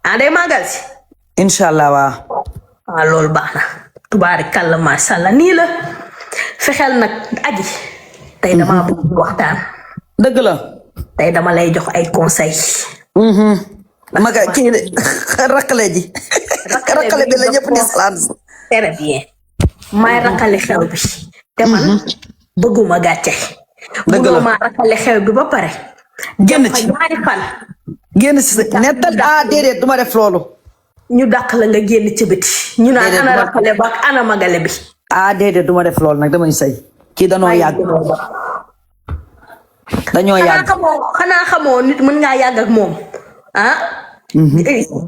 ah day màggal si. incha allah waa. ah loolu baax na tubaarikàlla macha allah nii la fexeel nag aji. tey damaa bëgg waxtaan. dëgg la. tey dama lay jox ay conseils. maga kii de rakkale ji. rakkale bi la ñëpp di salaan. très bien. may rakkale xew bi. te man bëgguma gàcce. dëgg la maa rakkale xew bi ba pare. génn ci ñaari fan. génn ci sa nettal déedéet duma def loolu. ñu dàq la nga génn ci biti. ñu naan ana rakkale ba ak ana magale bi. déedéet duma def loolu nag damay sëy. kii danoo yàgg. dañoo yàgg xanaa xamoo nit mën ngaa yàgg ak moom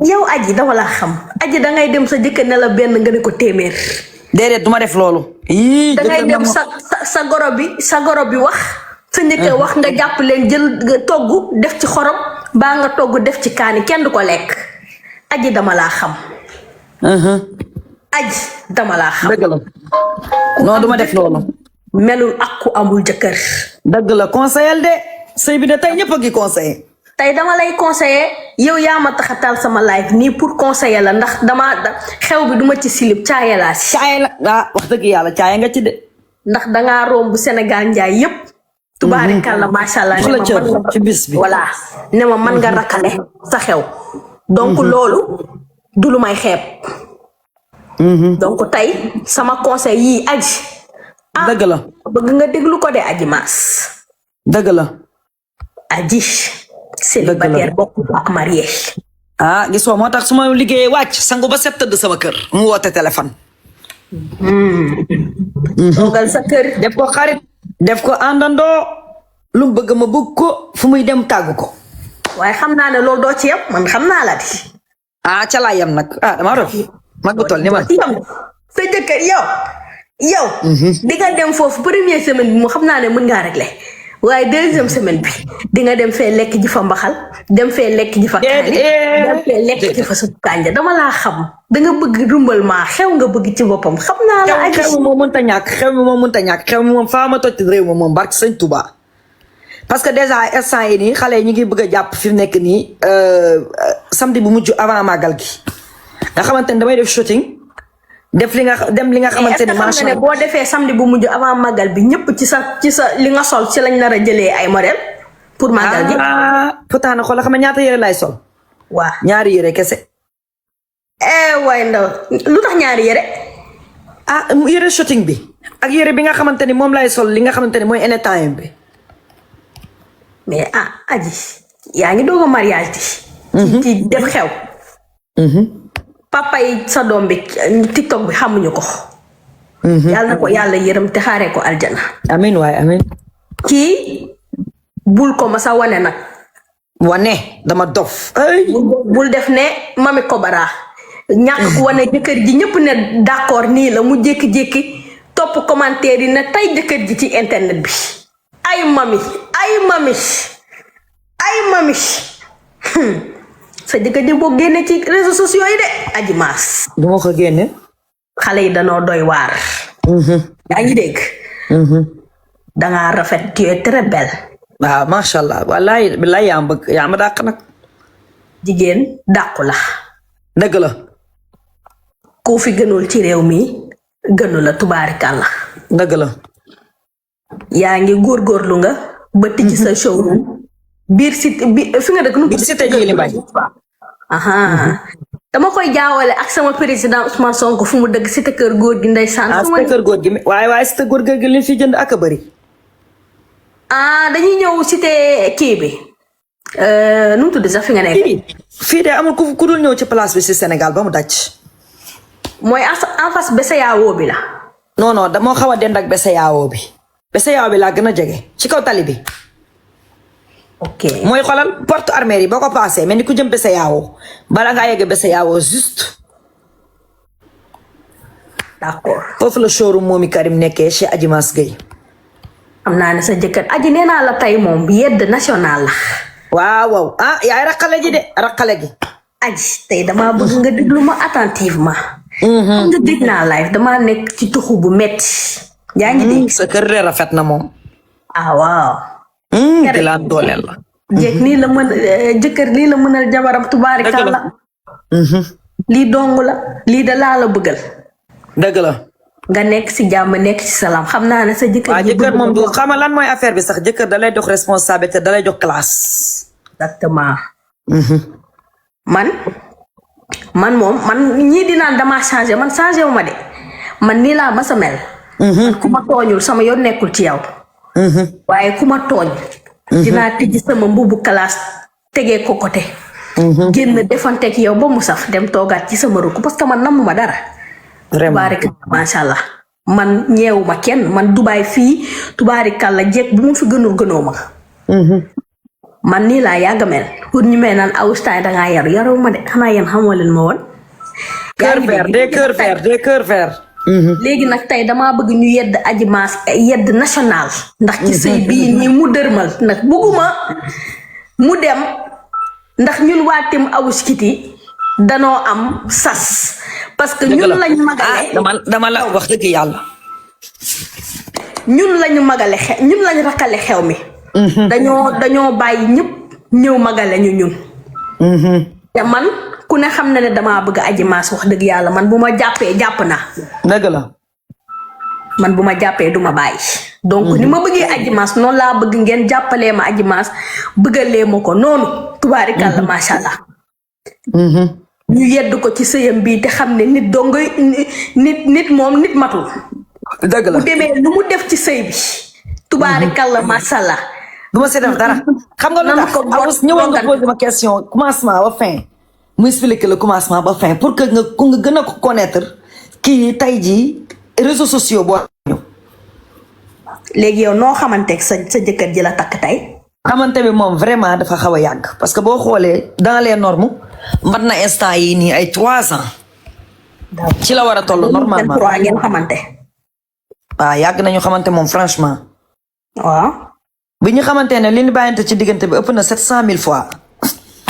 yow aji dama laa xam aji dangay dem sa jëkkër ne la benn nga ne ko téeméer. déedéet duma def loolu. dangay dem sa goro bi wax. sa njëkkër wax nga jàpp leen jël togg def ci xorom baa nga togg def ci kaani kenn du ko lekk aji dama laa xam. aji dama laa xam. dëgg la non duma def loolu. melul ak ku amul jëkkër. dëgg la conseil de sëy bi de tey ñëpp a ngi conseillé. tey dama lay conseiller yow yaa ma tax a taal sama live nii pour conseiller la ndax xew bi duma ci silib caaye laa si. caaye la wax dëgg yàlla caaye nga ci de. ndax dangaa romb Sénégal njaay yépp. tubaarikàlla macha allah ne ma ci bis bi. voilà ne ma mën nga rakkale sa xew. donc loolu du lu may xeeb. donc tey sama conseil yii aji. dëgg la bëgg nga déglu ko de aji maas. dëgg la. aji. célibataire bokk ak marié. gisoo moo tax su ma liggéeyee wàcc sangu ba set tëdd sama kër. mu woote téléphone. toogal sa kër. def ko xarit. def ko àndandoo. lu mu bëgg ma bëgg ko fu muy dem tàggu ko. waaye xam naa ne loolu doo ci yem man xam naa la di. ca laa yem nag dama doon. mag bu toll ni man. sa jëkkër yow. di nga dem foofu première semaine bi mu xam naa ne mën ngaa régler waaye deuxième semaine bi di nga dem fee lekk ji fa mbaxal dem fee lekk ji fa kaani dem fee lekk ji fa supp kànja dama laa xam da nga bëgg rumbal maa xew nga bëgg ci boppam xam naa la. aji xew mi moom mënta ñàkk xew mi moom faa ma toj réew mi moom barke sëñ Touba. parce que déjà instant yi nii xale yi ñu ngi bëgg a jàpp fi mu nekk nii samedi bu mujj avant màggal gi nga xamante ne damay def shooting. def li nga xamante ni macha allah boo defee samedi bu mujj avant màggal bi ñëpp ci sa li nga sol ci lañ nar a jëlee ay modèle pour màggal gi. pourtant nag xoolal xam nga ñaata yére lay sol. waaw ñaari yére kese. waaye ndaw lu tax ñaari yére. yére shooting bi ak yére bi nga xamante ni moom lay sol li nga xamante ni mooy anytime bi. mais aji yaa ngi doog a mariage di. ci def xew. papa yi sa doom bi TikTok bi xamuñu ko. yàlla na ko yàlla yërëm te xaaree ko aljana. amiin waay amiin. kii bul ko ma sa wane nag. wane dama dof. bul def ne mami Kobara. ñàkk wane jëkkër ji ñëpp ne d'accord nii la mu jékki-jékki topp commentaire yi ne tey jëkkër ji ci internet bi. ay mami. sa jëkkër ji boo génne ci réseaux sociaux yi de aji maas. du ma ko génne. xale yi danoo doy waar. yaa ngi dégg. dangaa rafet tu es très belle. waaw macha allah wallaay billaay yaa ma dàq nag. jigéen dàqu la. dëgg la. koo fi gënul ci réew mi gënu la tubaarikàlla. dëgg la. yaa ngi góorgóorlu nga. ba tijji sa showroom. biir site bi fi nga dëkk nu. biir site Djily Mbaye. dama koy jaawale ak sama président Ousmane Sonko fu mu dëgg cité kër góor gi ndeysaan. cité kër góor gi waaye cité góor gi li fi jënd ak a bëri. dañuy ñëw cité kii bi nu mu tudd sax fi nga nekk. fii de amul ku dul ñëw ci place bi si Sénégal ba mu daj. mooy en face BCEAO bi la. non dama xaw a dend ak BCEAO bi. BCEAO bi laa gën a jege ci kaw tali bi. ok mooy xoolal porte armée yi boo ko paasee mel ni ku jëm BCEAO bala ngaa yegg BCEAO juste. d'accord foofu la showroom moomi Karim nekkee chez Adji Mass Gueye. xam naa ne sa jëkkër aji nee naa la tey moom yedd national la. waaw yaay raqale ji de raqale gi. aji tey damaa bëgg nga déglu ma attentivement. xam nga dégg naa live damaa nekk ci tuxu bu metti yaa ngi dégg. sa kër de rafet na moom. waaw. di la dooleel la. jéeg nii la mën jëkkër nii la mënal jabaram tubaarikàlla. lii dong la lii da laa la bëggal dëgg la. nga nekk si jàmm nekk ci salaam xam naa ne sa jëkkër waaw jëkkër moom du xam lan mooy affaire bi sax jëkkër da lay jox responsabilité da lay jox classe. exactement man moom ñii di naan damaa changé man changé wu ma de man nii laa mas a mel ku ma tooñul sama yoon nekkul ci yow waaye ku ma tooñ dinaa tijji sama mbubu classe tegee ko côté génn defanteeg yow ba mu saf dem toogaat ci sama rukk parce que man namu ma dara tubaarikàlla macha allah man ñeewuma kenn man Dubaay fii tubaarikàlla jeeg bu mu fi gënoo ma man nii laa yàgg mel pour ñu may naan Austin dangaa yaru ma de xanaa yéen xamoo leen ma woon. cœur vert des cœurs verts. léegi nag tey damaa bëgg ñu yedd Adji Mass yedd national ndax ci sëy bii nii mu dërmal nag bëgguma mu dem ndax ñun waa Team Awouskity danoo am sas. parce que ñun lañ magale dama la wax dëgg yàlla. ñun lañu magale ñun lañ rakkale xew mi. dañoo bàyyi ñëpp ñëw magale ñu ñun. te man ku ne xam na ne damaa bëgg Adji Mass wax dëgg yàlla man bu ma jàppee jàpp naa. dëgg la. man bu ma jàppee du ma bàyyi. donc ni ma bëggee Adji Mass noonu laa bëgg ngeen jàppalee ma Adji Mass bëggalee ma ko noonu. tubaarikàlla macha allah. ñu yedd ko ci sëyam bii te xam ne nit doo ngay nit moom nit matul. dëgg la bu demee lu mu def ci sëy bi. tubaarikàlla macha allah. du ma si def dara. xam nga lu tax ñëwoon nga posé ma question commencement ba fin. mu expliquer le commencement ba fin pour que nga gën a ko connaître kii tey jii réseaux sociaux boo. léegi yow noo xamanteeg sa jëkkër ji la takk tey. xamante bi moom vraiment dafa xaw a yàgg parce que boo xoolee dans les normes mat na instant yii nii ay 3 ans. ci la war a toll normalement 3 ngeen xamante. waaw yàgg nañu xamante moom franchement. waaw. bi ñu xamante ne li ñu bàyyante ci diggante bi ëpp na 700 000 fois.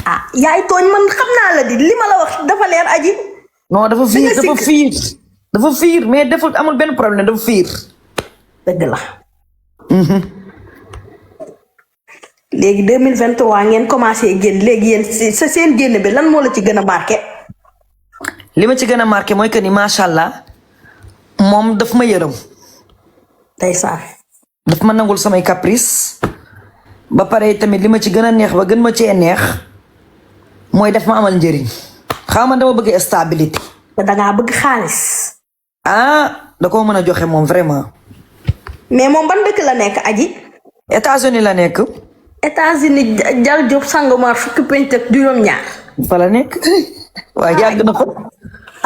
ah yaay tooñ man xam naa la di li ma la wax dafa leer Adji. non dafa fiir mais deful amul benn problème dafa fiir. dëgg la. léegi 2023 ngeen commencé génn léegi yéen sa seen génn bi lan moo la ci gën a marqué. li ma ci gën a marqué mooy que ni macha allah moom daf ma yërëm. ndeysaan. daf ma nangul samay caprice ba pare tamit li ma ci gën a neex ba gën ma cee neex mooy daf ma amal njëriñ xam nga dama bëgg stabilité. te dangaa bëgg xaalis. da koo mën a joxe moom vraiment. mais moom ban dëkk la nekk Adji. États-Unis la nekk. États-Unis Jal Diop Sangomar fukki penc ak juróom-ñaar. fa la nekk waaw yàgg na fa.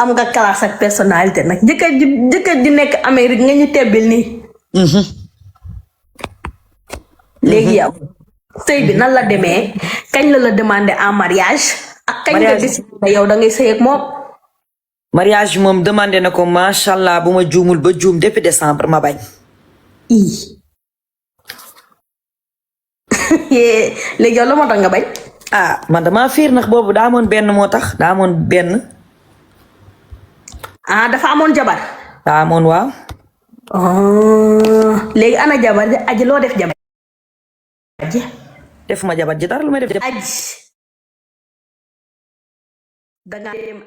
am nga classe ak personnalité nag jëkkër ji nekk Amérique nga ñu tebbil nii. léegi yow sëy bi nan la demee kañ la demandé en mariage. ak kañ nga décidé yow da ngay sëy ak moom. mariage moom demandé na ko macha allah bu ma juumul ba juum depuis décembre ma bañ. léegi yow la moo tax nga bañ. man damaa fiir ndax boobu daa amoon benn moo tax daa amoon benn. dafa amoon jabar. daa amoon waaw. léegi ana jabar Adji loo def jabar ji. def ma jabar ji dara lu may def. Adji. danga dem